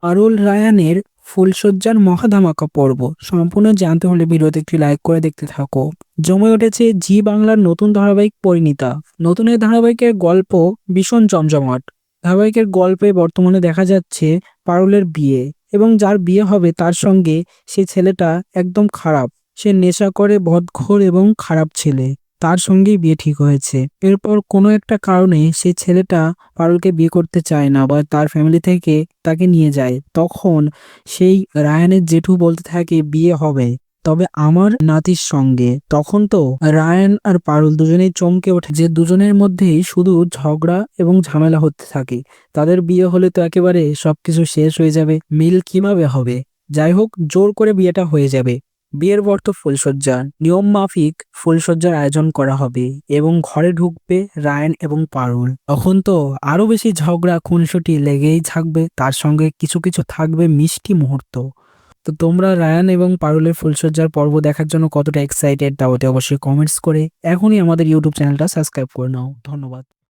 পারুল রায়ানের ফুলশয্যার মহাধামাকা পর্ব সম্পূর্ণ জানতে হলে ভিডিওতে একটি লাইক করে দেখতে থাকো। জমে উঠেছে জি বাংলার নতুন ধারাবাহিক পরিণীতা। নতুন এই ধারাবাহিকের গল্প ভীষণ জমজমাট। ধারাবাহিকের গল্পে বর্তমানে দেখা যাচ্ছে পারুলের বিয়ে, এবং যার বিয়ে হবে তার সঙ্গে সে ছেলেটা একদম খারাপ। সে নেশা করে, বদখোর এবং খারাপ ছেলে। তার সঙ্গেই বিয়ে ঠিক হয়েছে। এরপর কোনো একটা কারণে সেই ছেলেটা পারুলকে বিয়ে করতে চায় না বা তার ফ্যামিলি থেকে তাকে নিয়ে যায়। তখন সেই রায়ানের জেঠু বলতে থাকে বিয়ে হবে, তবে আমার নাতির সঙ্গে। তখন তো রায়ান আর পারুল দুজনেই চমকে ওঠে যে দুজনের মধ্যেই শুধু ঝগড়া এবং ঝামেলা হতে থাকে। তাদের বিয়ে হলে তো একেবারে সবকিছু শেষ হয়ে যাবে, মিল কিভাবে হবে? যাই হোক, জোর করে বিয়েটা হয়ে যাবে। বিয়ের পর তো ফুলশয্যা, নিয়ম মাফিক ফুলশয্যার আয়োজন করা হবে এবং ঘরে ঢুকবে রায়ান এবং পারুল। তখন তো আরো বেশি ঝগড়া খুনসুটি লেগেই থাকবে, তার সঙ্গে কিছু কিছু থাকবে মিষ্টি মুহূর্ত। তো তোমরা রায়ান এবং পারুলের ফুলশয্যার পর্ব দেখার জন্য কতটা এক্সাইটেড তা অবশ্যই কমেন্টস করে এখনই আমাদের ইউটিউব চ্যানেলটা সাবস্ক্রাইব করে নাও। ধন্যবাদ।